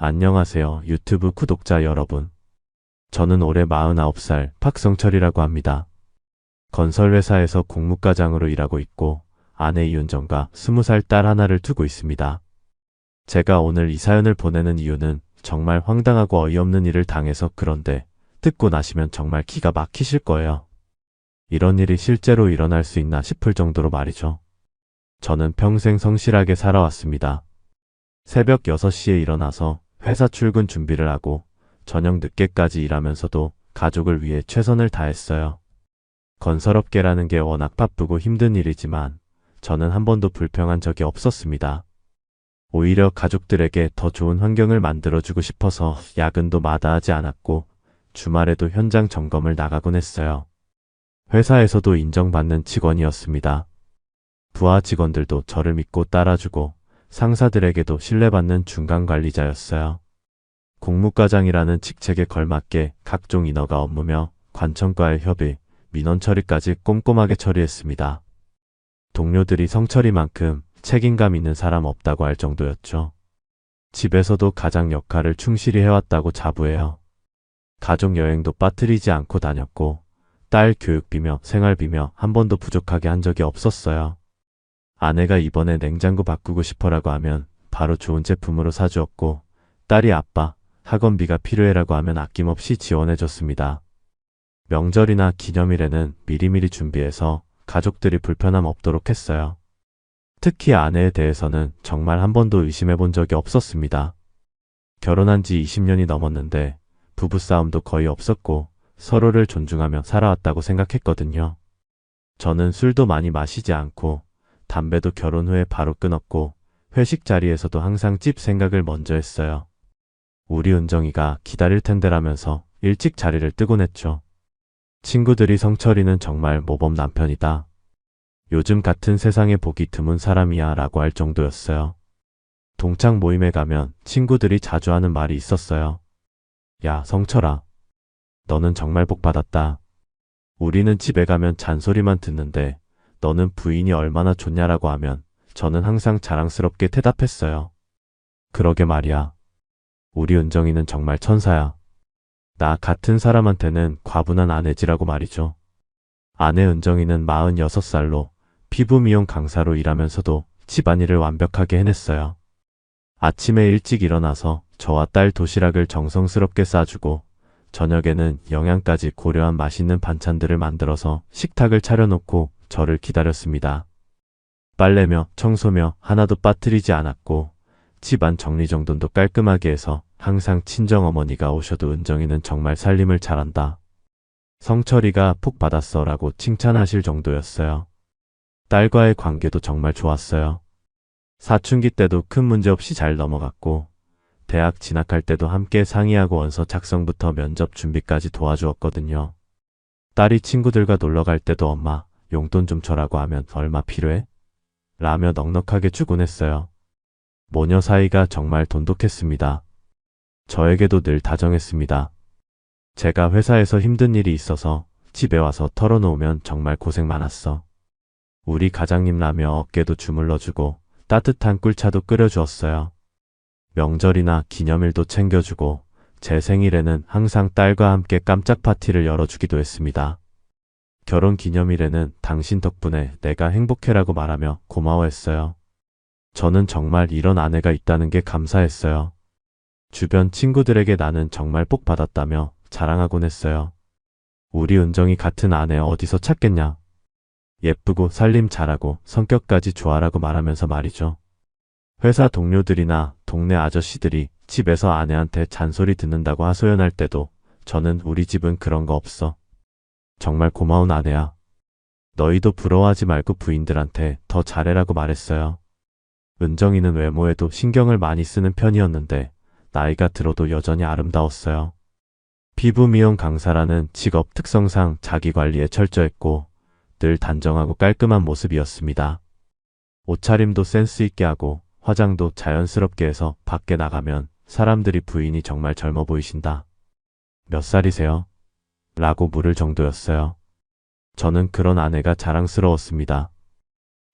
안녕하세요, 유튜브 구독자 여러분. 저는 올해 49살 박성철이라고 합니다. 건설회사에서 공무과장으로 일하고 있고 아내 이윤정과 20살 딸 하나를 두고 있습니다. 제가 오늘 이 사연을 보내는 이유는 정말 황당하고 어이없는 일을 당해서 그런데 듣고 나시면 정말 기가 막히실 거예요. 이런 일이 실제로 일어날 수 있나 싶을 정도로 말이죠. 저는 평생 성실하게 살아왔습니다. 새벽 6시에 일어나서 회사 출근 준비를 하고 저녁 늦게까지 일하면서도 가족을 위해 최선을 다했어요. 건설업계라는 게 워낙 바쁘고 힘든 일이지만 저는 한 번도 불평한 적이 없었습니다. 오히려 가족들에게 더 좋은 환경을 만들어주고 싶어서 야근도 마다하지 않았고 주말에도 현장 점검을 나가곤 했어요. 회사에서도 인정받는 직원이었습니다. 부하 직원들도 저를 믿고 따라주고 상사들에게도 신뢰받는 중간 관리자였어요. 공무과장이라는 직책에 걸맞게 각종 인허가 업무며 관청과의 협의, 민원 처리까지 꼼꼼하게 처리했습니다. 동료들이 성철이만큼 책임감 있는 사람 없다고 할 정도였죠. 집에서도 가장 역할을 충실히 해왔다고 자부해요. 가족여행도 빠뜨리지 않고 다녔고 딸 교육비며 생활비며 한 번도 부족하게 한 적이 없었어요. 아내가 이번에 냉장고 바꾸고 싶어라고 하면 바로 좋은 제품으로 사주었고 딸이 아빠, 학원비가 필요해라고 하면 아낌없이 지원해줬습니다. 명절이나 기념일에는 미리미리 준비해서 가족들이 불편함 없도록 했어요. 특히 아내에 대해서는 정말 한 번도 의심해본 적이 없었습니다. 결혼한 지 20년이 넘었는데 부부싸움도 거의 없었고 서로를 존중하며 살아왔다고 생각했거든요. 저는 술도 많이 마시지 않고 담배도 결혼 후에 바로 끊었고 회식 자리에서도 항상 집 생각을 먼저 했어요. 우리 은정이가 기다릴 텐데라면서 일찍 자리를 뜨곤 했죠. 친구들이 성철이는 정말 모범 남편이다. 요즘 같은 세상에 보기 드문 사람이야 라고 할 정도였어요. 동창 모임에 가면 친구들이 자주 하는 말이 있었어요. 야, 성철아. 너는 정말 복 받았다. 우리는 집에 가면 잔소리만 듣는데 너는 부인이 얼마나 좋냐라고 하면 저는 항상 자랑스럽게 대답했어요. 그러게 말이야. 우리 은정이는 정말 천사야. 나 같은 사람한테는 과분한 아내지라고 말이죠. 아내 은정이는 46살로 피부 미용 강사로 일하면서도 집안일을 완벽하게 해냈어요. 아침에 일찍 일어나서 저와 딸 도시락을 정성스럽게 싸주고 저녁에는 영양까지 고려한 맛있는 반찬들을 만들어서 식탁을 차려놓고 저를 기다렸습니다. 빨래며 청소며 하나도 빠뜨리지 않았고 집안 정리정돈도 깔끔하게 해서 항상 친정어머니가 오셔도 은정이는 정말 살림을 잘한다. 성철이가 복 받았어 라고 칭찬하실 정도였어요. 딸과의 관계도 정말 좋았어요. 사춘기 때도 큰 문제 없이 잘 넘어갔고 대학 진학할 때도 함께 상의하고 원서 작성부터 면접 준비까지 도와주었거든요. 딸이 친구들과 놀러 갈 때도 엄마 용돈 좀 줘라고 하면 얼마 필요해? 라며 넉넉하게 주곤 했어요. 모녀 사이가 정말 돈독했습니다. 저에게도 늘 다정했습니다. 제가 회사에서 힘든 일이 있어서 집에 와서 털어놓으면 정말 고생 많았어. 우리 가장님 라며 어깨도 주물러주고 따뜻한 꿀차도 끓여주었어요. 명절이나 기념일도 챙겨주고 제 생일에는 항상 딸과 함께 깜짝 파티를 열어주기도 했습니다. 결혼 기념일에는 당신 덕분에 내가 행복해라고 말하며 고마워했어요. 저는 정말 이런 아내가 있다는 게 감사했어요. 주변 친구들에게 나는 정말 복 받았다며 자랑하곤 했어요. 우리 은정이 같은 아내 어디서 찾겠냐. 예쁘고 살림 잘하고 성격까지 좋아라고 말하면서 말이죠. 회사 동료들이나 동네 아저씨들이 집에서 아내한테 잔소리 듣는다고 하소연할 때도 저는 우리 집은 그런 거 없어. 정말 고마운 아내야. 너희도 부러워하지 말고 부인들한테 더 잘해라고 말했어요. 은정이는 외모에도 신경을 많이 쓰는 편이었는데 나이가 들어도 여전히 아름다웠어요. 피부 미용 강사라는 직업 특성상 자기 관리에 철저했고 늘 단정하고 깔끔한 모습이었습니다. 옷차림도 센스 있게 하고 화장도 자연스럽게 해서 밖에 나가면 사람들이 부인이 정말 젊어 보이신다. 몇 살이세요? 라고 물을 정도였어요. 저는 그런 아내가 자랑스러웠습니다.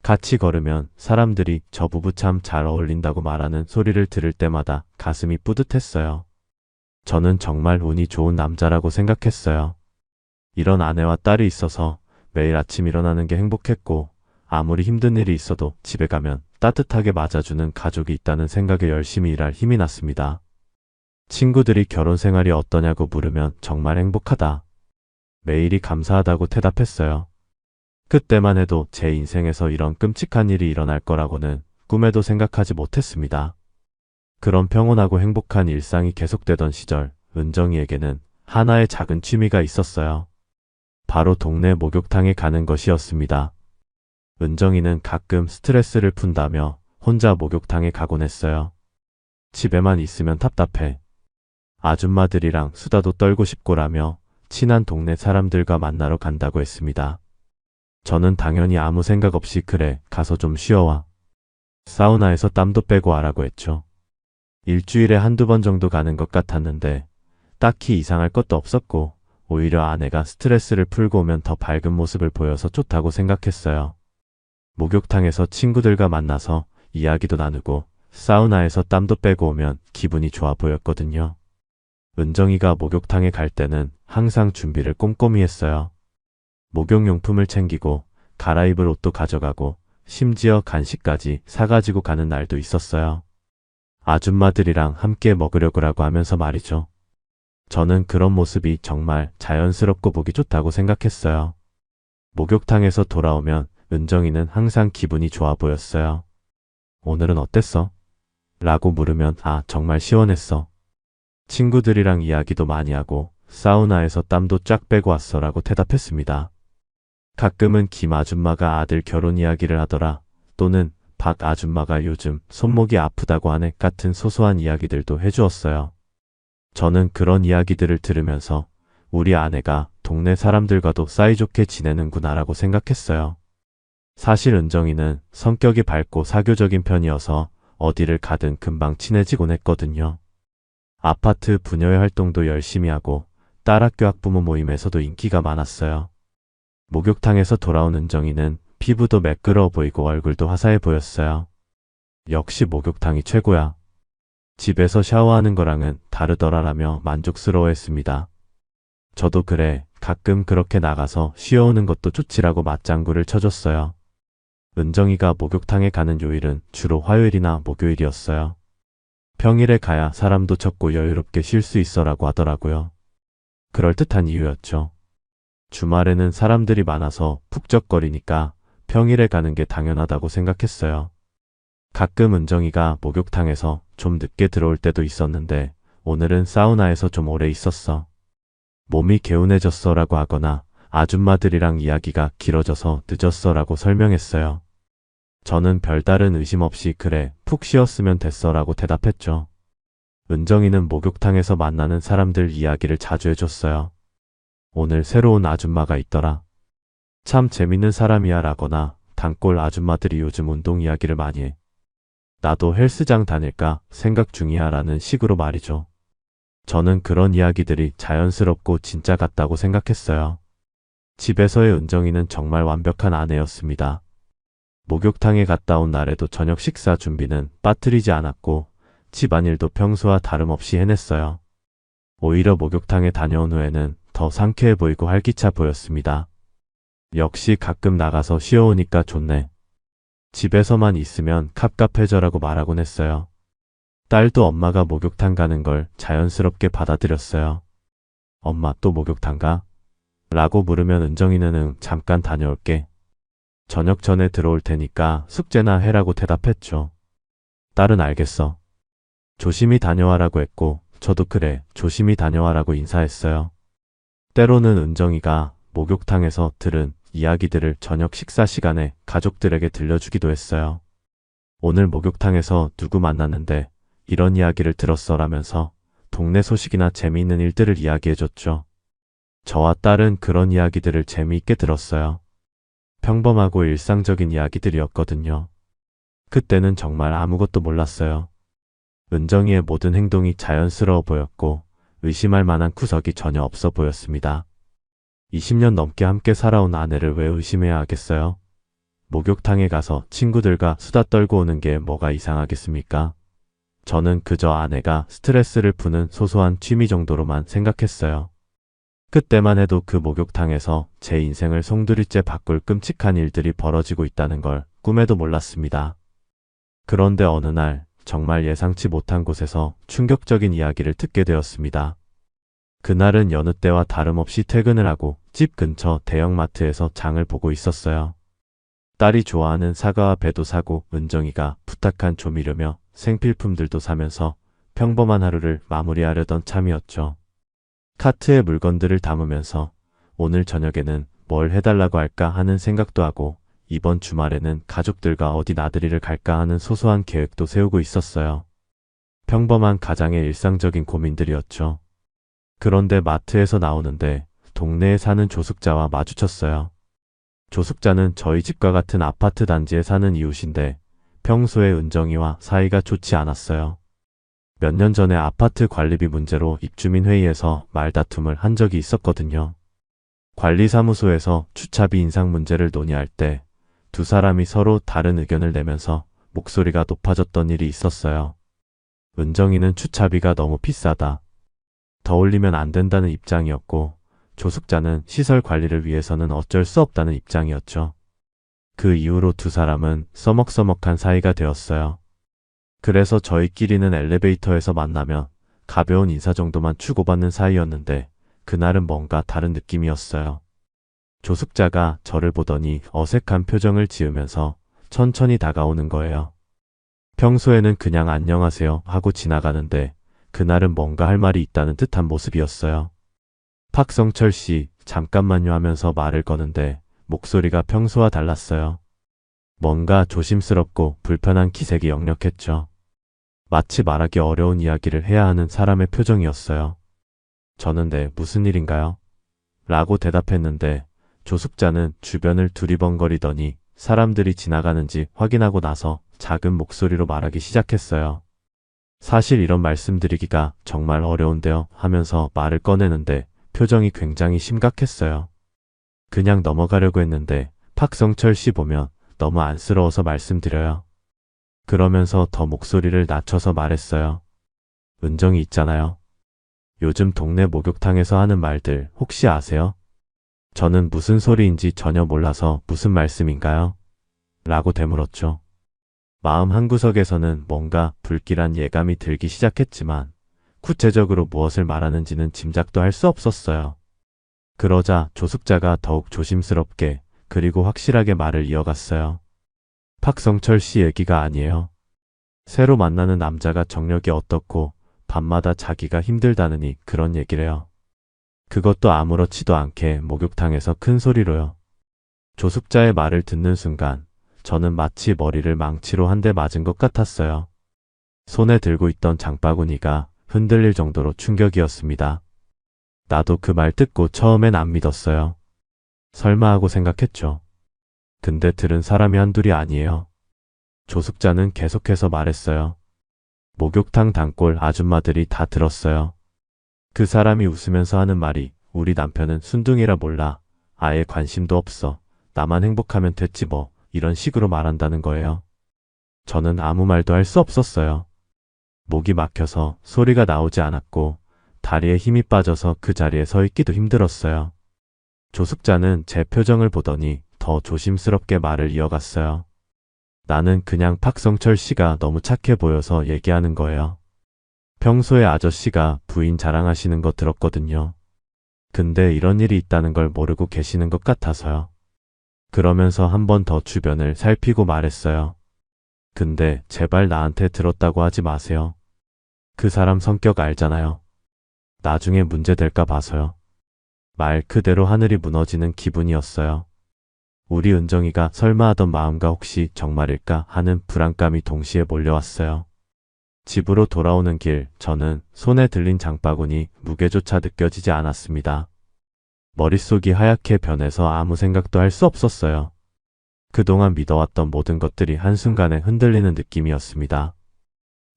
같이 걸으면 사람들이 저 부부 참 잘 어울린다고 말하는 소리를 들을 때마다 가슴이 뿌듯했어요. 저는 정말 운이 좋은 남자라고 생각했어요. 이런 아내와 딸이 있어서 매일 아침 일어나는 게 행복했고, 아무리 힘든 일이 있어도 집에 가면 따뜻하게 맞아주는 가족이 있다는 생각에 열심히 일할 힘이 났습니다. 친구들이 결혼 생활이 어떠냐고 물으면 정말 행복하다. 매일이 감사하다고 대답했어요. 그때만 해도 제 인생에서 이런 끔찍한 일이 일어날 거라고는 꿈에도 생각하지 못했습니다. 그런 평온하고 행복한 일상이 계속되던 시절, 은정이에게는 하나의 작은 취미가 있었어요. 바로 동네 목욕탕에 가는 것이었습니다. 은정이는 가끔 스트레스를 푼다며 혼자 목욕탕에 가곤 했어요. 집에만 있으면 답답해. 아줌마들이랑 수다도 떨고 싶고라며 친한 동네 사람들과 만나러 간다고 했습니다. 저는 당연히 아무 생각 없이 그래, 가서 좀 쉬어와. 사우나에서 땀도 빼고 와라고 했죠. 일주일에 한두 번 정도 가는 것 같았는데 딱히 이상할 것도 없었고, 오히려 아내가 스트레스를 풀고 오면 더 밝은 모습을 보여서 좋다고 생각했어요. 목욕탕에서 친구들과 만나서 이야기도 나누고 사우나에서 땀도 빼고 오면 기분이 좋아 보였거든요. 은정이가 목욕탕에 갈 때는 항상 준비를 꼼꼼히 했어요. 목욕용품을 챙기고 갈아입을 옷도 가져가고 심지어 간식까지 사가지고 가는 날도 있었어요. 아줌마들이랑 함께 먹으려고라고 하면서 말이죠. 저는 그런 모습이 정말 자연스럽고 보기 좋다고 생각했어요. 목욕탕에서 돌아오면 은정이는 항상 기분이 좋아 보였어요. 오늘은 어땠어? 라고 물으면 정말 시원했어. 친구들이랑 이야기도 많이 하고 사우나에서 땀도 쫙 빼고 왔어 라고 대답했습니다. 가끔은 김 아줌마가 아들 결혼 이야기를 하더라, 또는 박 아줌마가 요즘 손목이 아프다고 하네 같은 소소한 이야기들도 해주었어요. 저는 그런 이야기들을 들으면서 우리 아내가 동네 사람들과도 사이좋게 지내는구나라고 생각했어요. 사실 은정이는 성격이 밝고 사교적인 편이어서 어디를 가든 금방 친해지곤 했거든요. 아파트 부녀회 활동도 열심히 하고 딸 학교 학부모 모임에서도 인기가 많았어요. 목욕탕에서 돌아온 은정이는 피부도 매끄러워 보이고 얼굴도 화사해 보였어요. 역시 목욕탕이 최고야. 집에서 샤워하는 거랑은 다르더라라며 만족스러워했습니다. 저도 그래, 가끔 그렇게 나가서 쉬어오는 것도 좋지라고 맞장구를 쳐줬어요. 은정이가 목욕탕에 가는 요일은 주로 화요일이나 목요일이었어요. 평일에 가야 사람도 적고 여유롭게 쉴 수 있어라고 하더라고요. 그럴듯한 이유였죠. 주말에는 사람들이 많아서 북적거리니까 평일에 가는 게 당연하다고 생각했어요. 가끔 은정이가 목욕탕에서 좀 늦게 들어올 때도 있었는데 오늘은 사우나에서 좀 오래 있었어. 몸이 개운해졌어 라고 하거나 아줌마들이랑 이야기가 길어져서 늦었어 라고 설명했어요. 저는 별다른 의심 없이 그래, 푹 쉬었으면 됐어 라고 대답했죠. 은정이는 목욕탕에서 만나는 사람들 이야기를 자주 해줬어요. 오늘 새로운 아줌마가 있더라. 참 재밌는 사람이야 라거나 단골 아줌마들이 요즘 운동 이야기를 많이 해. 나도 헬스장 다닐까 생각 중이야 라는 식으로 말이죠. 저는 그런 이야기들이 자연스럽고 진짜 같다고 생각했어요. 집에서의 은정이는 정말 완벽한 아내였습니다. 목욕탕에 갔다 온 날에도 저녁 식사 준비는 빠뜨리지 않았고 집안일도 평소와 다름없이 해냈어요. 오히려 목욕탕에 다녀온 후에는 더 상쾌해 보이고 활기차 보였습니다. 역시 가끔 나가서 쉬어오니까 좋네. 집에서만 있으면 갑갑해져라고 말하곤 했어요. 딸도 엄마가 목욕탕 가는 걸 자연스럽게 받아들였어요. 엄마 또 목욕탕 가? 라고 물으면 은정이는 응, 잠깐 다녀올게. 저녁 전에 들어올 테니까 숙제나 해라고 대답했죠. 딸은 알겠어. 조심히 다녀와라고 했고 저도 그래, 조심히 다녀와라고 인사했어요. 때로는 은정이가 목욕탕에서 들은 이야기들을 저녁 식사 시간에 가족들에게 들려주기도 했어요. 오늘 목욕탕에서 누구 만났는데 이런 이야기를 들었어 라면서 동네 소식이나 재미있는 일들을 이야기해줬죠. 저와 딸은 그런 이야기들을 재미있게 들었어요. 평범하고 일상적인 이야기들이었거든요. 그때는 정말 아무것도 몰랐어요. 은정이의 모든 행동이 자연스러워 보였고 의심할 만한 구석이 전혀 없어 보였습니다. 20년 넘게 함께 살아온 아내를 왜 의심해야 하겠어요? 목욕탕에 가서 친구들과 수다 떨고 오는 게 뭐가 이상하겠습니까? 저는 그저 아내가 스트레스를 푸는 소소한 취미 정도로만 생각했어요. 그때만 해도 그 목욕탕에서 제 인생을 송두리째 바꿀 끔찍한 일들이 벌어지고 있다는 걸 꿈에도 몰랐습니다. 그런데 어느 날 정말 예상치 못한 곳에서 충격적인 이야기를 듣게 되었습니다. 그날은 여느 때와 다름없이 퇴근을 하고 집 근처 대형마트에서 장을 보고 있었어요. 딸이 좋아하는 사과와 배도 사고 은정이가 부탁한 조미료며 생필품들도 사면서 평범한 하루를 마무리하려던 참이었죠. 카트에 물건들을 담으면서 오늘 저녁에는 뭘 해달라고 할까 하는 생각도 하고 이번 주말에는 가족들과 어디 나들이를 갈까 하는 소소한 계획도 세우고 있었어요. 평범한 가장의 일상적인 고민들이었죠. 그런데 마트에서 나오는데 동네에 사는 조숙자와 마주쳤어요. 조숙자는 저희 집과 같은 아파트 단지에 사는 이웃인데 평소에 은정이와 사이가 좋지 않았어요. 몇 년 전에 아파트 관리비 문제로 입주민 회의에서 말다툼을 한 적이 있었거든요. 관리사무소에서 주차비 인상 문제를 논의할 때 두 사람이 서로 다른 의견을 내면서 목소리가 높아졌던 일이 있었어요. 은정이는 주차비가 너무 비싸다. 더 올리면 안 된다는 입장이었고 조숙자는 시설 관리를 위해서는 어쩔 수 없다는 입장이었죠. 그 이후로 두 사람은 서먹서먹한 사이가 되었어요. 그래서 저희끼리는 엘리베이터에서 만나면 가벼운 인사 정도만 주고받는 사이였는데 그날은 뭔가 다른 느낌이었어요. 조숙자가 저를 보더니 어색한 표정을 지으면서 천천히 다가오는 거예요. 평소에는 그냥 안녕하세요 하고 지나가는데 그날은 뭔가 할 말이 있다는 듯한 모습이었어요. 박성철 씨, 잠깐만요 하면서 말을 거는데 목소리가 평소와 달랐어요. 뭔가 조심스럽고 불편한 기색이 역력했죠. 마치 말하기 어려운 이야기를 해야 하는 사람의 표정이었어요. 저는 네, 무슨 일인가요? 라고 대답했는데 조숙자는 주변을 두리번거리더니 사람들이 지나가는지 확인하고 나서 작은 목소리로 말하기 시작했어요. 사실 이런 말씀드리기가 정말 어려운데요 하면서 말을 꺼내는데 표정이 굉장히 심각했어요. 그냥 넘어가려고 했는데 박성철 씨 보면 너무 안쓰러워서 말씀드려요. 그러면서 더 목소리를 낮춰서 말했어요. 은정이 있잖아요. 요즘 동네 목욕탕에서 하는 말들 혹시 아세요? 저는 무슨 소리인지 전혀 몰라서 무슨 말씀인가요? 라고 되물었죠. 마음 한구석에서는 뭔가 불길한 예감이 들기 시작했지만 구체적으로 무엇을 말하는지는 짐작도 할 수 없었어요. 그러자 조숙자가 더욱 조심스럽게 그리고 확실하게 말을 이어갔어요. 박성철 씨 얘기가 아니에요. 새로 만나는 남자가 정력이 어떻고 밤마다 자기가 힘들다느니 그런 얘기래요. 그것도 아무렇지도 않게 목욕탕에서 큰 소리로요. 조숙자의 말을 듣는 순간 저는 마치 머리를 망치로 한 대 맞은 것 같았어요. 손에 들고 있던 장바구니가 흔들릴 정도로 충격이었습니다. 나도 그 말 듣고 처음엔 안 믿었어요. 설마 하고 생각했죠. 근데 들은 사람이 한둘이 아니에요. 조숙자는 계속해서 말했어요. 목욕탕 단골 아줌마들이 다 들었어요. 그 사람이 웃으면서 하는 말이 우리 남편은 순둥이라 몰라. 아예 관심도 없어. 나만 행복하면 됐지 뭐. 이런 식으로 말한다는 거예요. 저는 아무 말도 할 수 없었어요. 목이 막혀서 소리가 나오지 않았고 다리에 힘이 빠져서 그 자리에 서 있기도 힘들었어요. 조숙자는 제 표정을 보더니 더 조심스럽게 말을 이어갔어요. 나는 그냥 박성철 씨가 너무 착해 보여서 얘기하는 거예요. 평소에 아저씨가 부인 자랑하시는 거 들었거든요. 근데 이런 일이 있다는 걸 모르고 계시는 것 같아서요. 그러면서 한 번 더 주변을 살피고 말했어요. 근데 제발 나한테 들었다고 하지 마세요. 그 사람 성격 알잖아요. 나중에 문제 될까 봐서요. 말 그대로 하늘이 무너지는 기분이었어요. 우리 은정이가 설마 하던 마음과 혹시 정말일까 하는 불안감이 동시에 몰려왔어요. 집으로 돌아오는 길, 저는 손에 들린 장바구니 무게조차 느껴지지 않았습니다. 머릿속이 하얗게 변해서 아무 생각도 할 수 없었어요. 그동안 믿어왔던 모든 것들이 한순간에 흔들리는 느낌이었습니다.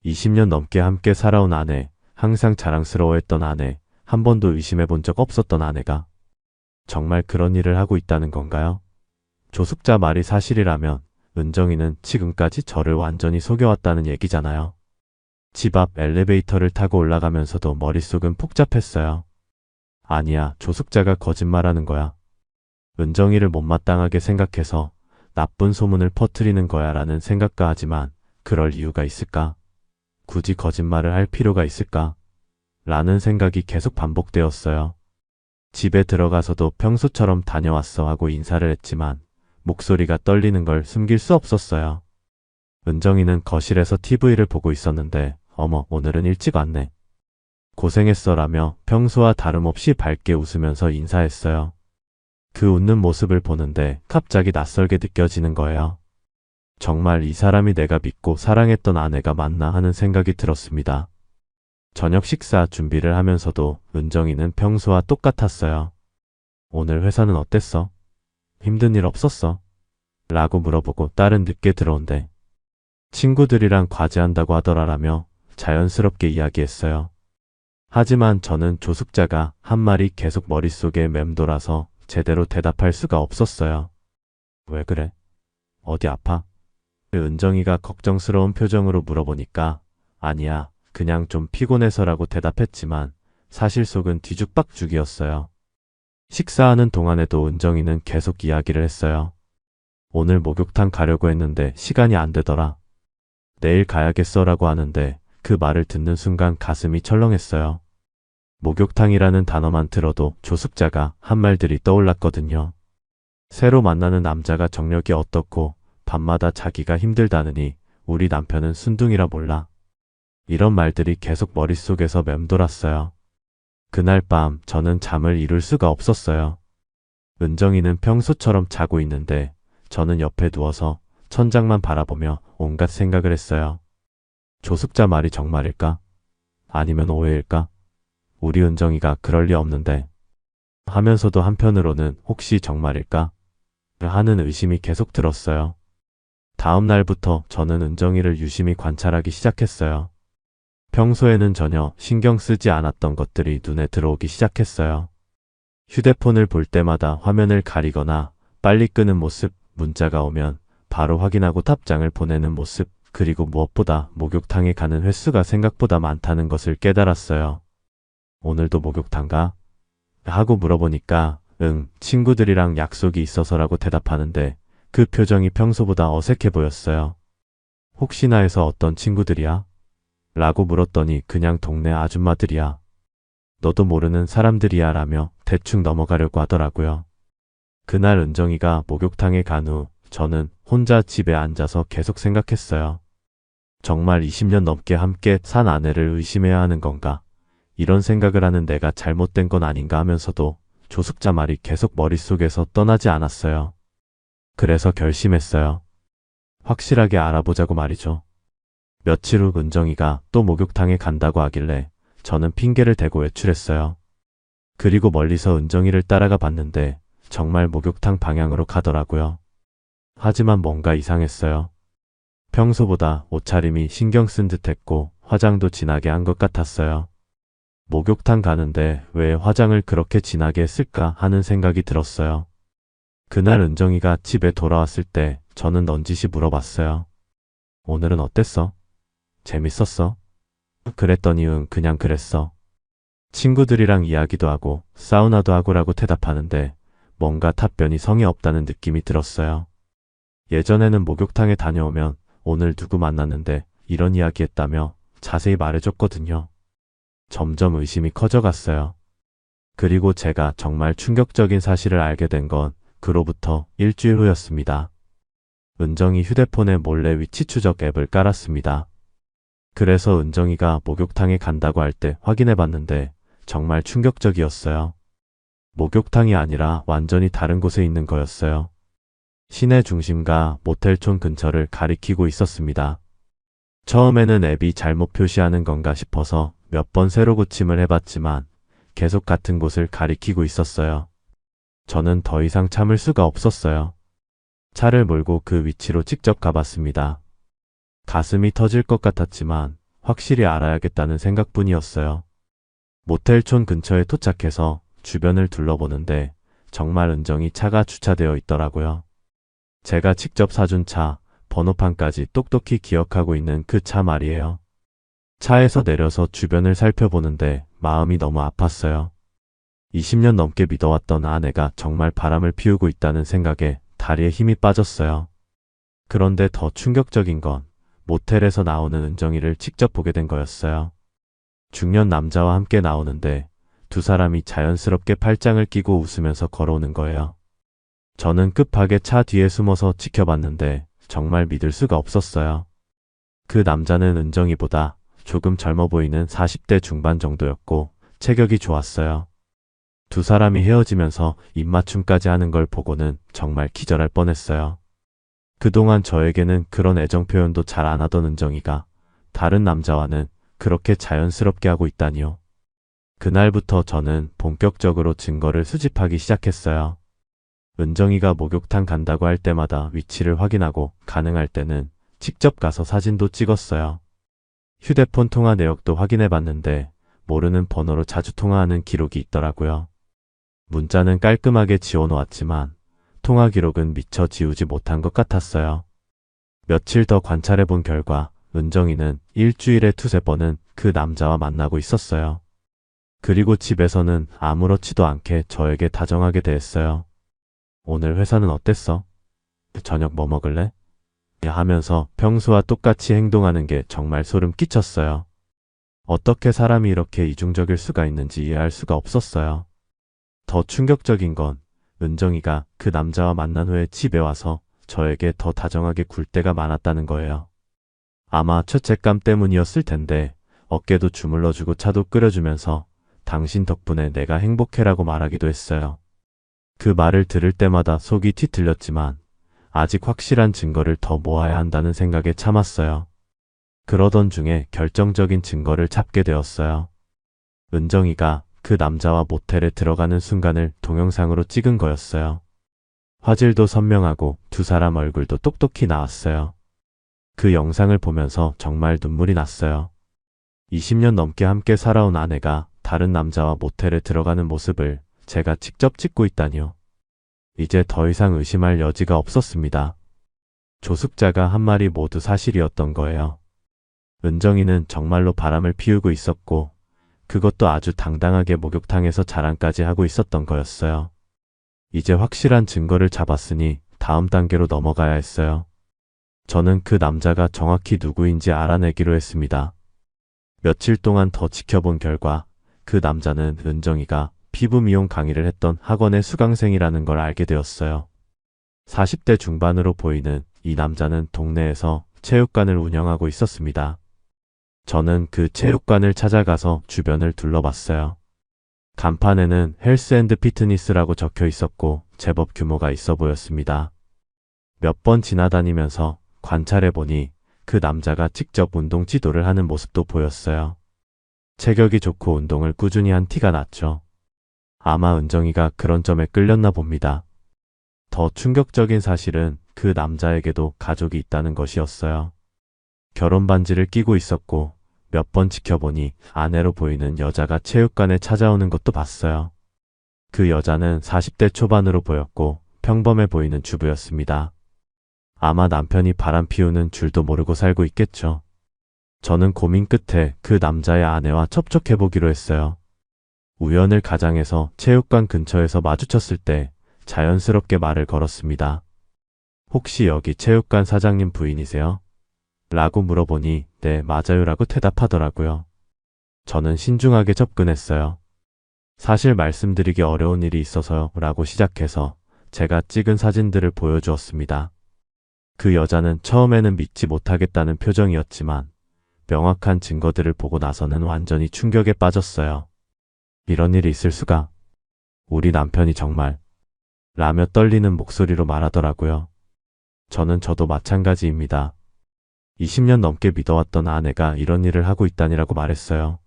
20년 넘게 함께 살아온 아내, 항상 자랑스러워했던 아내, 한 번도 의심해 본 적 없었던 아내가 정말 그런 일을 하고 있다는 건가요? 조숙자 말이 사실이라면 은정이는 지금까지 저를 완전히 속여왔다는 얘기잖아요. 집 앞 엘리베이터를 타고 올라가면서도 머릿속은 복잡했어요. 아니야, 조숙자가 거짓말하는 거야. 은정이를 못마땅하게 생각해서 나쁜 소문을 퍼뜨리는 거야 라는 생각가 하지만 그럴 이유가 있을까? 굳이 거짓말을 할 필요가 있을까? 라는 생각이 계속 반복되었어요. 집에 들어가서도 평소처럼 다녀왔어 하고 인사를 했지만 목소리가 떨리는 걸 숨길 수 없었어요. 은정이는 거실에서 TV를 보고 있었는데 어머, 오늘은 일찍 왔네. 고생했어 라며 평소와 다름없이 밝게 웃으면서 인사했어요. 그 웃는 모습을 보는데 갑자기 낯설게 느껴지는 거예요. 정말 이 사람이 내가 믿고 사랑했던 아내가 맞나 하는 생각이 들었습니다. 저녁 식사 준비를 하면서도 은정이는 평소와 똑같았어요. 오늘 회사는 어땠어? 힘든 일 없었어? 라고 물어보고 딸은 늦게 들어온대. 친구들이랑 과제한다고 하더라라며 자연스럽게 이야기했어요. 하지만 저는 조숙자가 한 말이 계속 머릿속에 맴돌아서 제대로 대답할 수가 없었어요. 왜 그래? 어디 아파? 은정이가 걱정스러운 표정으로 물어보니까 아니야, 그냥 좀 피곤해서라고 대답했지만 사실 속은 뒤죽박죽이었어요. 식사하는 동안에도 은정이는 계속 이야기를 했어요. 오늘 목욕탕 가려고 했는데 시간이 안 되더라. 내일 가야겠어 라고 하는데 그 말을 듣는 순간 가슴이 철렁했어요. 목욕탕이라는 단어만 들어도 조숙자가 한 말들이 떠올랐거든요. 새로 만나는 남자가 정력이 어떻고 밤마다 자기가 힘들다느니 우리 남편은 순둥이라 몰라. 이런 말들이 계속 머릿속에서 맴돌았어요. 그날 밤 저는 잠을 이룰 수가 없었어요. 은정이는 평소처럼 자고 있는데 저는 옆에 누워서 천장만 바라보며 온갖 생각을 했어요. 조숙자 말이 정말일까? 아니면 오해일까? 우리 은정이가 그럴 리 없는데 하면서도 한편으로는 혹시 정말일까? 하는 의심이 계속 들었어요. 다음 날부터 저는 은정이를 유심히 관찰하기 시작했어요. 평소에는 전혀 신경 쓰지 않았던 것들이 눈에 들어오기 시작했어요. 휴대폰을 볼 때마다 화면을 가리거나 빨리 끄는 모습, 문자가 오면 바로 확인하고 답장을 보내는 모습, 그리고 무엇보다 목욕탕에 가는 횟수가 생각보다 많다는 것을 깨달았어요. 오늘도 목욕탕 가? 하고 물어보니까 응, 친구들이랑 약속이 있어서라고 대답하는데 그 표정이 평소보다 어색해 보였어요. 혹시나 해서 어떤 친구들이야? 라고 물었더니 그냥 동네 아줌마들이야. 너도 모르는 사람들이야 라며 대충 넘어가려고 하더라고요. 그날 은정이가 목욕탕에 간 후 저는 혼자 집에 앉아서 계속 생각했어요. 정말 20년 넘게 함께 산 아내를 의심해야 하는 건가? 이런 생각을 하는 내가 잘못된 건 아닌가 하면서도 조숙자 말이 계속 머릿속에서 떠나지 않았어요. 그래서 결심했어요. 확실하게 알아보자고 말이죠. 며칠 후 은정이가 또 목욕탕에 간다고 하길래 저는 핑계를 대고 외출했어요. 그리고 멀리서 은정이를 따라가 봤는데 정말 목욕탕 방향으로 가더라고요. 하지만 뭔가 이상했어요. 평소보다 옷차림이 신경 쓴 듯했고 화장도 진하게 한 것 같았어요. 목욕탕 가는데 왜 화장을 그렇게 진하게 했을까 하는 생각이 들었어요. 그날 은정이가 집에 돌아왔을 때 저는 넌지시 물어봤어요. 오늘은 어땠어? 재밌었어? 그랬더니 응, 그냥 그랬어. 친구들이랑 이야기도 하고 사우나도 하고라고 대답하는데 뭔가 답변이 성의 없다는 느낌이 들었어요. 예전에는 목욕탕에 다녀오면 오늘 누구 만났는데 이런 이야기 했다며 자세히 말해줬거든요. 점점 의심이 커져갔어요. 그리고 제가 정말 충격적인 사실을 알게 된 건 그로부터 일주일 후였습니다. 은정이 휴대폰에 몰래 위치 추적 앱을 깔았습니다. 그래서 은정이가 목욕탕에 간다고 할 때 확인해 봤는데 정말 충격적이었어요. 목욕탕이 아니라 완전히 다른 곳에 있는 거였어요. 시내 중심가 모텔촌 근처를 가리키고 있었습니다. 처음에는 앱이 잘못 표시하는 건가 싶어서 몇 번 새로 고침을 해봤지만 계속 같은 곳을 가리키고 있었어요. 저는 더 이상 참을 수가 없었어요. 차를 몰고 그 위치로 직접 가봤습니다. 가슴이 터질 것 같았지만 확실히 알아야겠다는 생각뿐이었어요. 모텔촌 근처에 도착해서 주변을 둘러보는데 정말 은정이 차가 주차되어 있더라고요. 제가 직접 사준 차, 번호판까지 똑똑히 기억하고 있는 그 차 말이에요. 차에서 내려서 주변을 살펴보는데 마음이 너무 아팠어요. 20년 넘게 믿어왔던 아내가 정말 바람을 피우고 있다는 생각에 다리에 힘이 빠졌어요. 그런데 더 충격적인 건 모텔에서 나오는 은정이를 직접 보게 된 거였어요. 중년 남자와 함께 나오는데 두 사람이 자연스럽게 팔짱을 끼고 웃으면서 걸어오는 거예요. 저는 급하게 차 뒤에 숨어서 지켜봤는데 정말 믿을 수가 없었어요. 그 남자는 은정이보다 조금 젊어 보이는 40대 중반 정도였고 체격이 좋았어요. 두 사람이 헤어지면서 입맞춤까지 하는 걸 보고는 정말 기절할 뻔했어요. 그동안 저에게는 그런 애정 표현도 잘 안 하던 은정이가 다른 남자와는 그렇게 자연스럽게 하고 있다니요. 그날부터 저는 본격적으로 증거를 수집하기 시작했어요. 은정이가 목욕탕 간다고 할 때마다 위치를 확인하고 가능할 때는 직접 가서 사진도 찍었어요. 휴대폰 통화 내역도 확인해 봤는데 모르는 번호로 자주 통화하는 기록이 있더라고요. 문자는 깔끔하게 지워놓았지만 통화 기록은 미처 지우지 못한 것 같았어요. 며칠 더 관찰해 본 결과 은정이는 일주일에 두세 번은 그 남자와 만나고 있었어요. 그리고 집에서는 아무렇지도 않게 저에게 다정하게 대했어요. 오늘 회사는 어땠어? 저녁 뭐 먹을래? 하면서 평소와 똑같이 행동하는 게 정말 소름 끼쳤어요. 어떻게 사람이 이렇게 이중적일 수가 있는지 이해할 수가 없었어요. 더 충격적인 건 은정이가 그 남자와 만난 후에 집에 와서 저에게 더 다정하게 굴 때가 많았다는 거예요. 아마 죄책감 때문이었을 텐데 어깨도 주물러주고 차도 끓여주면서 당신 덕분에 내가 행복해라고 말하기도 했어요. 그 말을 들을 때마다 속이 뒤틀렸지만 아직 확실한 증거를 더 모아야 한다는 생각에 참았어요. 그러던 중에 결정적인 증거를 잡게 되었어요. 은정이가 그 남자와 모텔에 들어가는 순간을 동영상으로 찍은 거였어요. 화질도 선명하고 두 사람 얼굴도 똑똑히 나왔어요. 그 영상을 보면서 정말 눈물이 났어요. 20년 넘게 함께 살아온 아내가 다른 남자와 모텔에 들어가는 모습을 제가 직접 찍고 있다니요. 이제 더 이상 의심할 여지가 없었습니다. 조숙자가 한 말이 모두 사실이었던 거예요. 은정이는 정말로 바람을 피우고 있었고 그것도 아주 당당하게 목욕탕에서 자랑까지 하고 있었던 거였어요. 이제 확실한 증거를 잡았으니 다음 단계로 넘어가야 했어요. 저는 그 남자가 정확히 누구인지 알아내기로 했습니다. 며칠 동안 더 지켜본 결과 그 남자는 은정이가 피부 미용 강의를 했던 학원의 수강생이라는 걸 알게 되었어요. 40대 중반으로 보이는 이 남자는 동네에서 체육관을 운영하고 있었습니다. 저는 그 체육관을 찾아가서 주변을 둘러봤어요. 간판에는 헬스 앤드 피트니스라고 적혀 있었고 제법 규모가 있어 보였습니다. 몇 번 지나다니면서 관찰해보니 그 남자가 직접 운동 지도를 하는 모습도 보였어요. 체격이 좋고 운동을 꾸준히 한 티가 났죠. 아마 은정이가 그런 점에 끌렸나 봅니다. 더 충격적인 사실은 그 남자에게도 가족이 있다는 것이었어요. 결혼 반지를 끼고 있었고 몇 번 지켜보니 아내로 보이는 여자가 체육관에 찾아오는 것도 봤어요. 그 여자는 40대 초반으로 보였고 평범해 보이는 주부였습니다. 아마 남편이 바람 피우는 줄도 모르고 살고 있겠죠. 저는 고민 끝에 그 남자의 아내와 접촉해보기로 했어요. 우연을 가장해서 체육관 근처에서 마주쳤을 때 자연스럽게 말을 걸었습니다. 혹시 여기 체육관 사장님 부인이세요? 라고 물어보니 네, 맞아요 라고 대답하더라고요. 저는 신중하게 접근했어요. 사실 말씀드리기 어려운 일이 있어서요 라고 시작해서 제가 찍은 사진들을 보여주었습니다. 그 여자는 처음에는 믿지 못하겠다는 표정이었지만 명확한 증거들을 보고 나서는 완전히 충격에 빠졌어요. 이런 일이 있을 수가. 우리 남편이 정말 라며 떨리는 목소리로 말하더라고요. 저도 마찬가지입니다. 20년 넘게 믿어왔던 아내가 이런 일을 하고 있다니라고 말했어요.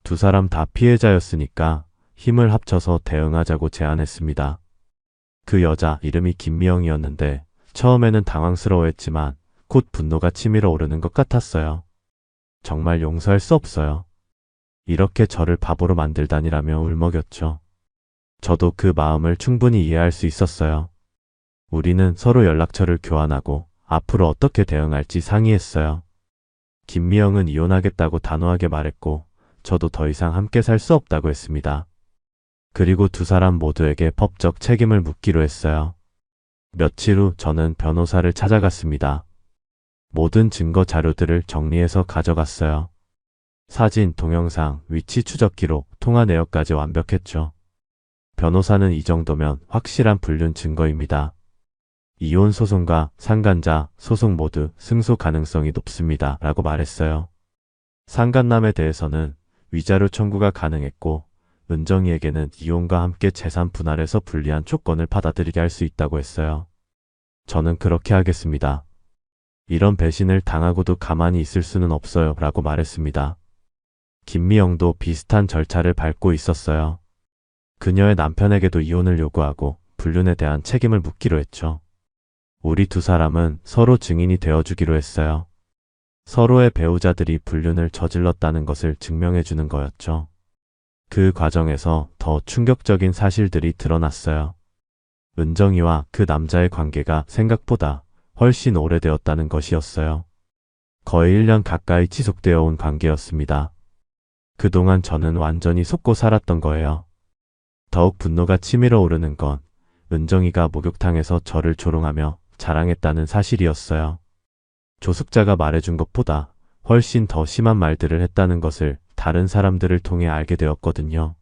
두 사람 다 피해자였으니까 힘을 합쳐서 대응하자고 제안했습니다. 그 여자 이름이 김미영이었는데 처음에는 당황스러워했지만 곧 분노가 치밀어 오르는 것 같았어요. 정말 용서할 수 없어요. 이렇게 저를 바보로 만들다니라며 울먹였죠. 저도 그 마음을 충분히 이해할 수 있었어요. 우리는 서로 연락처를 교환하고 앞으로 어떻게 대응할지 상의했어요. 김미영은 이혼하겠다고 단호하게 말했고 저도 더 이상 함께 살 수 없다고 했습니다. 그리고 두 사람 모두에게 법적 책임을 묻기로 했어요. 며칠 후 저는 변호사를 찾아갔습니다. 모든 증거 자료들을 정리해서 가져갔어요. 사진, 동영상, 위치 추적 기록, 통화 내역까지 완벽했죠. 변호사는 이 정도면 확실한 불륜 증거입니다. 이혼 소송과 상간자 소송 모두 승소 가능성이 높습니다. 라고 말했어요. 상간남에 대해서는 위자료 청구가 가능했고 은정이에게는 이혼과 함께 재산 분할해서 불리한 조건을 받아들이게 할 수 있다고 했어요. 저는 그렇게 하겠습니다. 이런 배신을 당하고도 가만히 있을 수는 없어요. 라고 말했습니다. 김미영도 비슷한 절차를 밟고 있었어요. 그녀의 남편에게도 이혼을 요구하고 불륜에 대한 책임을 묻기로 했죠. 우리 두 사람은 서로 증인이 되어주기로 했어요. 서로의 배우자들이 불륜을 저질렀다는 것을 증명해주는 거였죠. 그 과정에서 더 충격적인 사실들이 드러났어요. 은정이와 그 남자의 관계가 생각보다 훨씬 오래되었다는 것이었어요. 거의 1년 가까이 지속되어 온 관계였습니다. 그동안 저는 완전히 속고 살았던 거예요. 더욱 분노가 치밀어 오르는 건 은정이가 목욕탕에서 저를 조롱하며 자랑했다는 사실이었어요. 조숙자가 말해준 것보다 훨씬 더 심한 말들을 했다는 것을 다른 사람들을 통해 알게 되었거든요.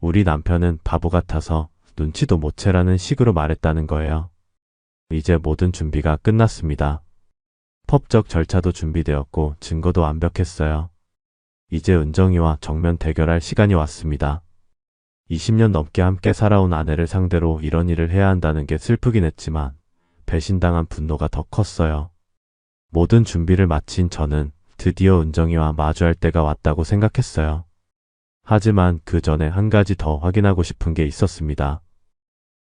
우리 남편은 바보 같아서 눈치도 못 채라는 식으로 말했다는 거예요. 이제 모든 준비가 끝났습니다. 법적 절차도 준비되었고 증거도 완벽했어요. 이제 은정이와 정면 대결할 시간이 왔습니다. 20년 넘게 함께 살아온 아내를 상대로 이런 일을 해야 한다는 게 슬프긴 했지만 배신당한 분노가 더 컸어요. 모든 준비를 마친 저는 드디어 은정이와 마주할 때가 왔다고 생각했어요. 하지만 그 전에 한 가지 더 확인하고 싶은 게 있었습니다.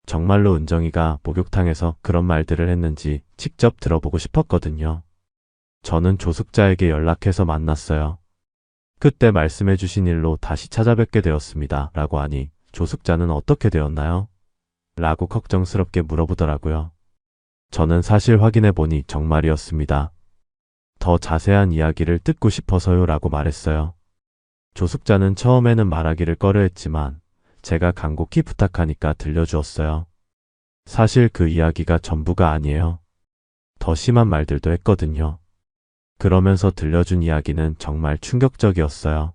정말로 은정이가 목욕탕에서 그런 말들을 했는지 직접 들어보고 싶었거든요. 저는 조숙자에게 연락해서 만났어요. 그때 말씀해 주신 일로 다시 찾아뵙게 되었습니다. 라고 하니 조숙자는 어떻게 되었나요? 라고 걱정스럽게 물어보더라고요. 저는 사실 확인해 보니 정말이었습니다. 더 자세한 이야기를 듣고 싶어서요. 라고 말했어요. 조숙자는 처음에는 말하기를 꺼려했지만 제가 간곡히 부탁하니까 들려주었어요. 사실 그 이야기가 전부가 아니에요. 더 심한 말들도 했거든요. 그러면서 들려준 이야기는 정말 충격적이었어요.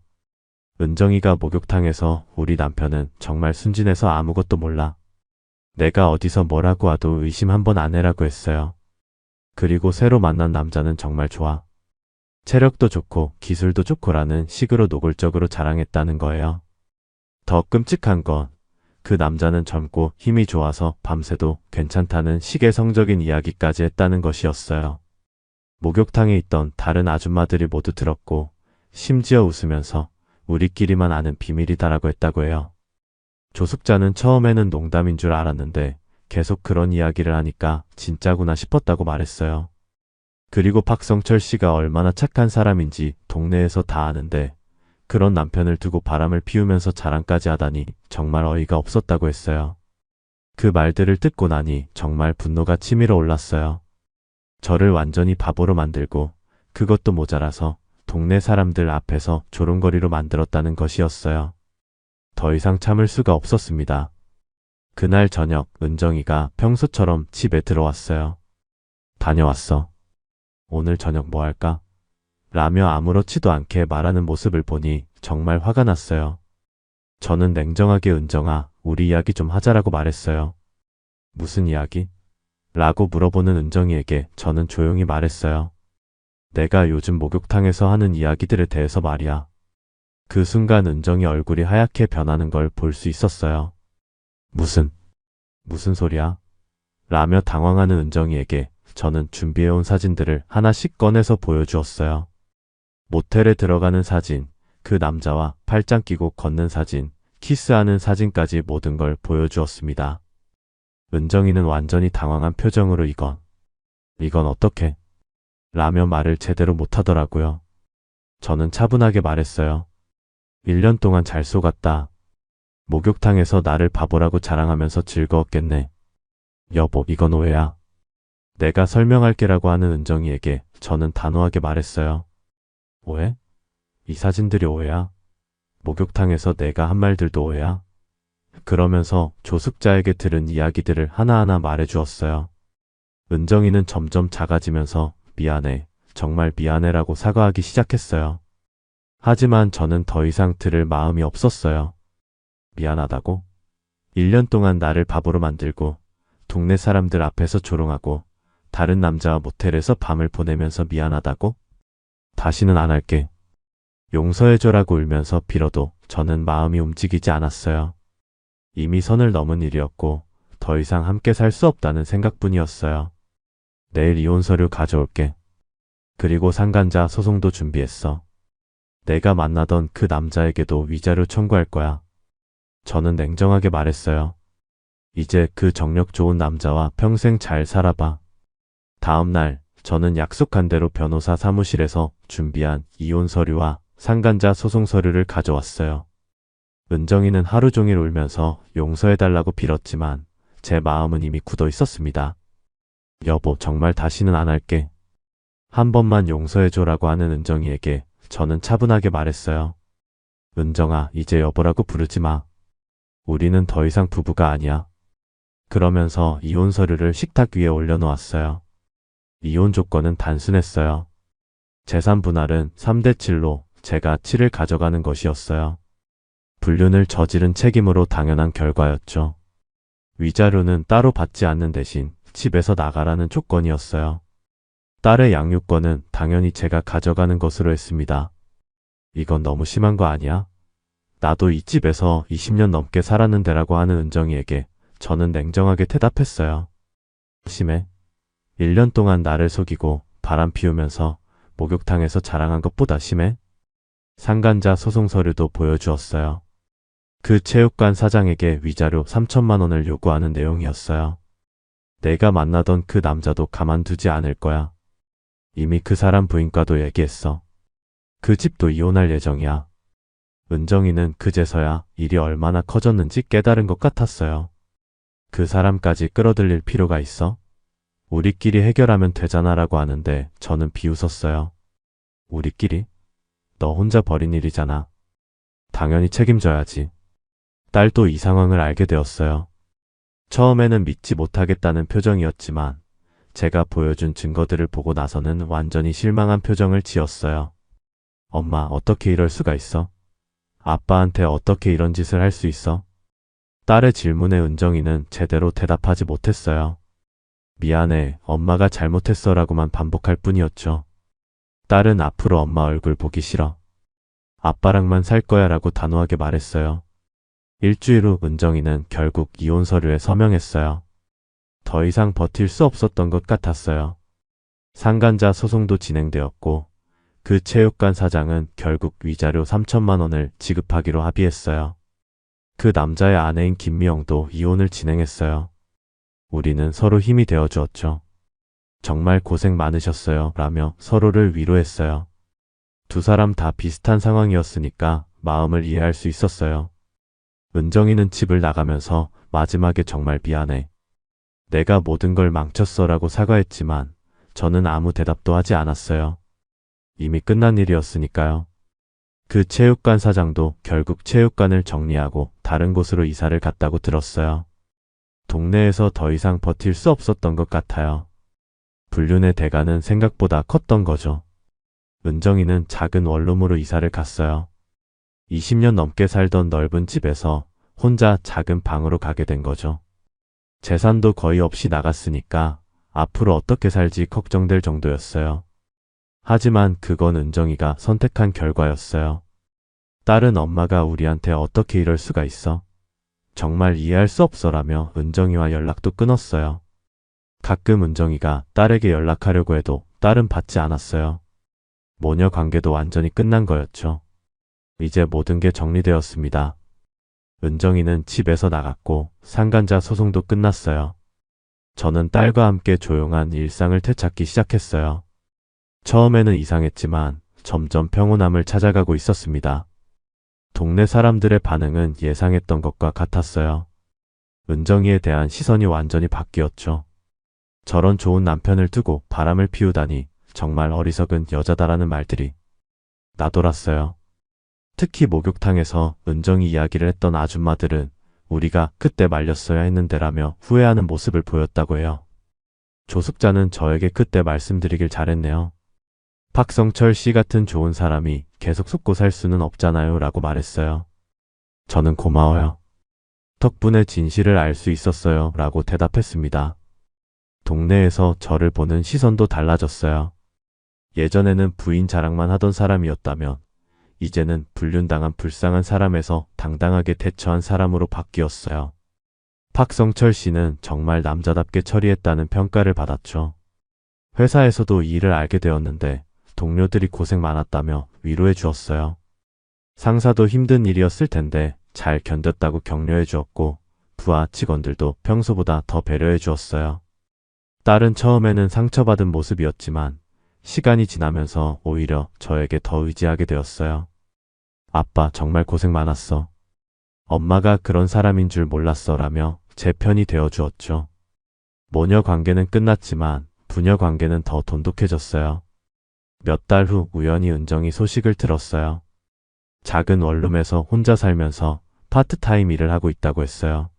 은정이가 목욕탕에서 우리 남편은 정말 순진해서 아무것도 몰라. 내가 어디서 뭐라고 하도 의심 한번 안 해라고 했어요. 그리고 새로 만난 남자는 정말 좋아. 체력도 좋고 기술도 좋고라는 식으로 노골적으로 자랑했다는 거예요. 더 끔찍한 건 그 남자는 젊고 힘이 좋아서 밤새도 괜찮다는 식의 성적인 이야기까지 했다는 것이었어요. 목욕탕에 있던 다른 아줌마들이 모두 들었고 심지어 웃으면서 우리끼리만 아는 비밀이다라고 했다고 해요. 조숙자는 처음에는 농담인 줄 알았는데 계속 그런 이야기를 하니까 진짜구나 싶었다고 말했어요. 그리고 박성철 씨가 얼마나 착한 사람인지 동네에서 다 아는데 그런 남편을 두고 바람을 피우면서 자랑까지 하다니 정말 어이가 없었다고 했어요. 그 말들을 듣고 나니 정말 분노가 치밀어 올랐어요. 저를 완전히 바보로 만들고 그것도 모자라서 동네 사람들 앞에서 조롱거리로 만들었다는 것이었어요. 더 이상 참을 수가 없었습니다. 그날 저녁 은정이가 평소처럼 집에 들어왔어요. 다녀왔어. 오늘 저녁 뭐 할까? 라며 아무렇지도 않게 말하는 모습을 보니 정말 화가 났어요. 저는 냉정하게 은정아, 우리 이야기 좀 하자라고 말했어요. 무슨 이야기? 라고 물어보는 은정이에게 저는 조용히 말했어요. 내가 요즘 목욕탕에서 하는 이야기들에 대해서 말이야. 그 순간 은정이 얼굴이 하얗게 변하는 걸 볼 수 있었어요. 무슨 소리야? 라며 당황하는 은정이에게 저는 준비해온 사진들을 하나씩 꺼내서 보여주었어요. 모텔에 들어가는 사진, 그 남자와 팔짱 끼고 걷는 사진, 키스하는 사진까지 모든 걸 보여주었습니다. 은정이는 완전히 당황한 표정으로 이건 어떻게? 라며 말을 제대로 못하더라고요. 저는 차분하게 말했어요. 1년 동안 잘 속았다. 목욕탕에서 나를 바보라고 자랑하면서 즐거웠겠네. 여보, 이건 오해야. 내가 설명할게라고 하는 은정이에게 저는 단호하게 말했어요. 오해? 이 사진들이 오해야? 목욕탕에서 내가 한 말들도 오해야? 그러면서 조숙자에게 들은 이야기들을 하나하나 말해주었어요. 은정이는 점점 작아지면서 미안해, 정말 미안해라고 사과하기 시작했어요. 하지만 저는 더 이상 들을 마음이 없었어요. 미안하다고? 1년 동안 나를 바보로 만들고 동네 사람들 앞에서 조롱하고 다른 남자와 모텔에서 밤을 보내면서 미안하다고? 다시는 안 할게. 용서해줘라고 울면서 빌어도 저는 마음이 움직이지 않았어요. 이미 선을 넘은 일이었고 더 이상 함께 살 수 없다는 생각뿐이었어요. 내일 이혼 서류 가져올게. 그리고 상간자 소송도 준비했어. 내가 만나던 그 남자에게도 위자료 청구할 거야. 저는 냉정하게 말했어요. 이제 그 정력 좋은 남자와 평생 잘 살아봐. 다음 날 저는 약속한 대로 변호사 사무실에서 준비한 이혼 서류와 상간자 소송 서류를 가져왔어요. 은정이는 하루 종일 울면서 용서해달라고 빌었지만 제 마음은 이미 굳어 있었습니다. 여보, 정말 다시는 안 할게. 한 번만 용서해줘라고 하는 은정이에게 저는 차분하게 말했어요. 은정아, 이제 여보라고 부르지 마. 우리는 더 이상 부부가 아니야. 그러면서 이혼 서류를 식탁 위에 올려놓았어요. 이혼 조건은 단순했어요. 재산 분할은 3대7로 제가 7을 가져가는 것이었어요. 불륜을 저지른 책임으로 당연한 결과였죠. 위자료는 따로 받지 않는 대신 집에서 나가라는 조건이었어요. 딸의 양육권은 당연히 제가 가져가는 것으로 했습니다. 이건 너무 심한 거 아니야? 나도 이 집에서 20년 넘게 살았는데라고 하는 은정이에게 저는 냉정하게 대답했어요. 심해. 1년 동안 나를 속이고 바람 피우면서 목욕탕에서 자랑한 것보다 심해? 상간자 소송 서류도 보여주었어요. 그 체육관 사장에게 위자료 3천만 원을 요구하는 내용이었어요. 내가 만나던 그 남자도 가만두지 않을 거야. 이미 그 사람 부인과도 얘기했어. 그 집도 이혼할 예정이야. 은정이는 그제서야 일이 얼마나 커졌는지 깨달은 것 같았어요. 그 사람까지 끌어들일 필요가 있어? 우리끼리 해결하면 되잖아라고 하는데 저는 비웃었어요. 우리끼리? 너 혼자 벌인 일이잖아. 당연히 책임져야지. 딸도 이 상황을 알게 되었어요. 처음에는 믿지 못하겠다는 표정이었지만 제가 보여준 증거들을 보고 나서는 완전히 실망한 표정을 지었어요. 엄마, 어떻게 이럴 수가 있어? 아빠한테 어떻게 이런 짓을 할 수 있어? 딸의 질문에 은정이는 제대로 대답하지 못했어요. 미안해, 엄마가 잘못했어 라고만 반복할 뿐이었죠. 딸은 앞으로 엄마 얼굴 보기 싫어. 아빠랑만 살 거야 라고 단호하게 말했어요. 일주일 후 은정이는 결국 이혼 서류에 서명했어요. 더 이상 버틸 수 없었던 것 같았어요. 상간자 소송도 진행되었고 그 체육관 사장은 결국 위자료 3천만 원을 지급하기로 합의했어요. 그 남자의 아내인 김미영도 이혼을 진행했어요. 우리는 서로 힘이 되어 주었죠. 정말 고생 많으셨어요 라며 서로를 위로했어요. 두 사람 다 비슷한 상황이었으니까 마음을 이해할 수 있었어요. 은정이는 집을 나가면서 마지막에 정말 미안해. 내가 모든 걸 망쳤어 라고 사과했지만 저는 아무 대답도 하지 않았어요. 이미 끝난 일이었으니까요. 그 체육관 사장도 결국 체육관을 정리하고 다른 곳으로 이사를 갔다고 들었어요. 동네에서 더 이상 버틸 수 없었던 것 같아요. 불륜의 대가는 생각보다 컸던 거죠. 은정이는 작은 원룸으로 이사를 갔어요. 20년 넘게 살던 넓은 집에서 혼자 작은 방으로 가게 된 거죠. 재산도 거의 없이 나갔으니까 앞으로 어떻게 살지 걱정될 정도였어요. 하지만 그건 은정이가 선택한 결과였어요. 딸은 엄마가 우리한테 어떻게 이럴 수가 있어? 정말 이해할 수 없어라며 은정이와 연락도 끊었어요. 가끔 은정이가 딸에게 연락하려고 해도 딸은 받지 않았어요. 모녀 관계도 완전히 끝난 거였죠. 이제 모든 게 정리되었습니다. 은정이는 집에서 나갔고 상간자 소송도 끝났어요. 저는 딸과 함께 조용한 일상을 되찾기 시작했어요. 처음에는 이상했지만 점점 평온함을 찾아가고 있었습니다. 동네 사람들의 반응은 예상했던 것과 같았어요. 은정이에 대한 시선이 완전히 바뀌었죠. 저런 좋은 남편을 두고 바람을 피우다니 정말 어리석은 여자다라는 말들이 나돌았어요. 특히 목욕탕에서 은정이 이야기를 했던 아줌마들은 우리가 그때 말렸어야 했는데라며 후회하는 모습을 보였다고 해요. 조숙자는 저에게 그때 말씀드리길 잘했네요. 박성철 씨 같은 좋은 사람이 계속 속고 살 수는 없잖아요 라고 말했어요. 저는 고마워요. 덕분에 진실을 알 수 있었어요 라고 대답했습니다. 동네에서 저를 보는 시선도 달라졌어요. 예전에는 부인 자랑만 하던 사람이었다면 이제는 불륜당한 불쌍한 사람에서 당당하게 대처한 사람으로 바뀌었어요. 박성철 씨는 정말 남자답게 처리했다는 평가를 받았죠. 회사에서도 이 일을 알게 되었는데 동료들이 고생 많았다며 위로해 주었어요. 상사도 힘든 일이었을 텐데 잘 견뎠다고 격려해 주었고 부하 직원들도 평소보다 더 배려해 주었어요. 딸은 처음에는 상처받은 모습이었지만 시간이 지나면서 오히려 저에게 더 의지하게 되었어요. 아빠 정말 고생 많았어. 엄마가 그런 사람인 줄 몰랐어 라며 제 편이 되어 주었죠. 모녀 관계는 끝났지만 부녀 관계는 더 돈독해졌어요. 몇 달 후 우연히 은정이 소식을 들었어요. 작은 원룸에서 혼자 살면서 파트타임 일을 하고 있다고 했어요.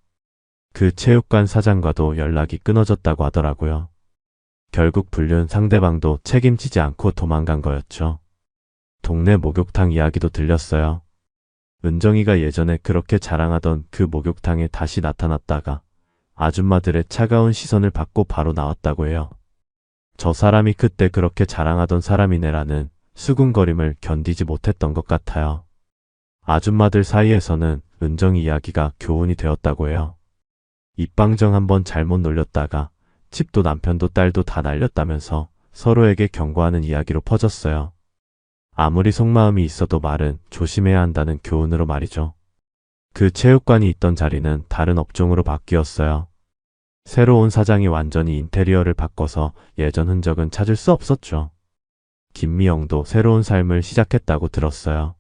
그 체육관 사장과도 연락이 끊어졌다고 하더라고요. 결국 불륜 상대방도 책임지지 않고 도망간 거였죠. 동네 목욕탕 이야기도 들렸어요. 은정이가 예전에 그렇게 자랑하던 그 목욕탕에 다시 나타났다가 아줌마들의 차가운 시선을 받고 바로 나왔다고 해요. 저 사람이 그때 그렇게 자랑하던 사람이네라는 수군거림을 견디지 못했던 것 같아요. 아줌마들 사이에서는 은정이 이야기가 교훈이 되었다고 해요. 입방정 한번 잘못 놀렸다가 집도 남편도 딸도 다 날렸다면서 서로에게 경고하는 이야기로 퍼졌어요. 아무리 속마음이 있어도 말은 조심해야 한다는 교훈으로 말이죠. 그 체육관이 있던 자리는 다른 업종으로 바뀌었어요. 새로운 사장이 완전히 인테리어를 바꿔서 예전 흔적은 찾을 수 없었죠. 김미영도 새로운 삶을 시작했다고 들었어요.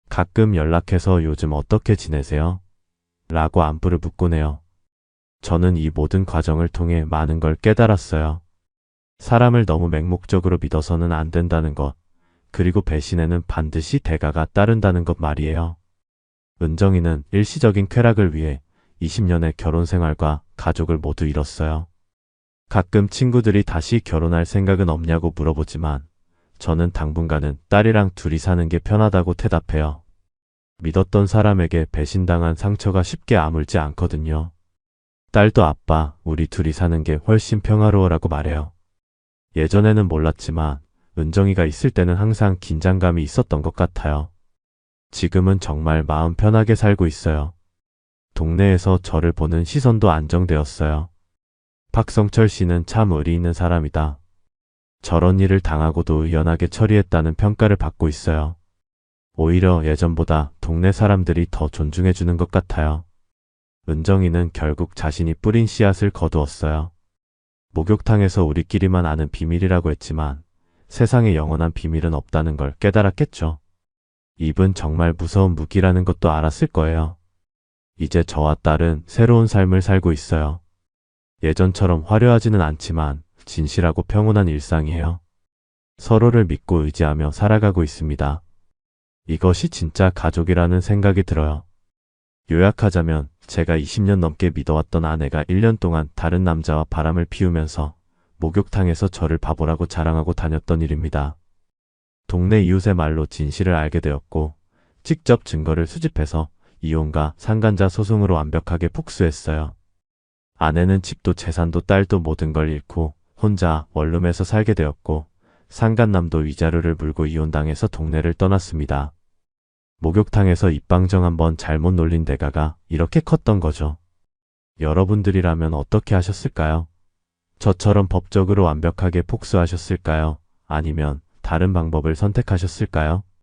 가끔 연락해서 요즘 어떻게 지내세요? 라고 안부를 묻곤 해요. 저는 이 모든 과정을 통해 많은 걸 깨달았어요. 사람을 너무 맹목적으로 믿어서는 안 된다는 것, 그리고 배신에는 반드시 대가가 따른다는 것 말이에요. 은정이는 일시적인 쾌락을 위해 20년의 결혼 생활과 가족을 모두 잃었어요. 가끔 친구들이 다시 결혼할 생각은 없냐고 물어보지만 저는 당분간은 딸이랑 둘이 사는 게 편하다고 대답해요. 믿었던 사람에게 배신당한 상처가 쉽게 아물지 않거든요. 딸도 아빠, 우리 둘이 사는 게 훨씬 평화로워라고 말해요. 예전에는 몰랐지만 은정이가 있을 때는 항상 긴장감이 있었던 것 같아요. 지금은 정말 마음 편하게 살고 있어요. 동네에서 저를 보는 시선도 안정되었어요. 박성철 씨는 참 의리 있는 사람이다. 저런 일을 당하고도 의연하게 처리했다는 평가를 받고 있어요. 오히려 예전보다 동네 사람들이 더 존중해주는 것 같아요. 은정이는 결국 자신이 뿌린 씨앗을 거두었어요. 목욕탕에서 우리끼리만 아는 비밀이라고 했지만 세상에 영원한 비밀은 없다는 걸 깨달았겠죠. 입은 정말 무서운 무기라는 것도 알았을 거예요. 이제 저와 딸은 새로운 삶을 살고 있어요. 예전처럼 화려하지는 않지만 진실하고 평온한 일상이에요. 서로를 믿고 의지하며 살아가고 있습니다. 이것이 진짜 가족이라는 생각이 들어요. 요약하자면 제가 20년 넘게 믿어왔던 아내가 1년 동안 다른 남자와 바람을 피우면서 목욕탕에서 저를 바보라고 자랑하고 다녔던 일입니다. 동네 이웃의 말로 진실을 알게 되었고 직접 증거를 수집해서 이혼과 상간자 소송으로 완벽하게 복수했어요. 아내는 집도 재산도 딸도 모든 걸 잃고 혼자 원룸에서 살게 되었고 상간남도 위자료를 물고 이혼당해서 동네를 떠났습니다. 목욕탕에서 입방정 한번 잘못 놀린 대가가 이렇게 컸던 거죠. 여러분들이라면 어떻게 하셨을까요? 저처럼 법적으로 완벽하게 복수하셨을까요? 아니면 다른 방법을 선택하셨을까요?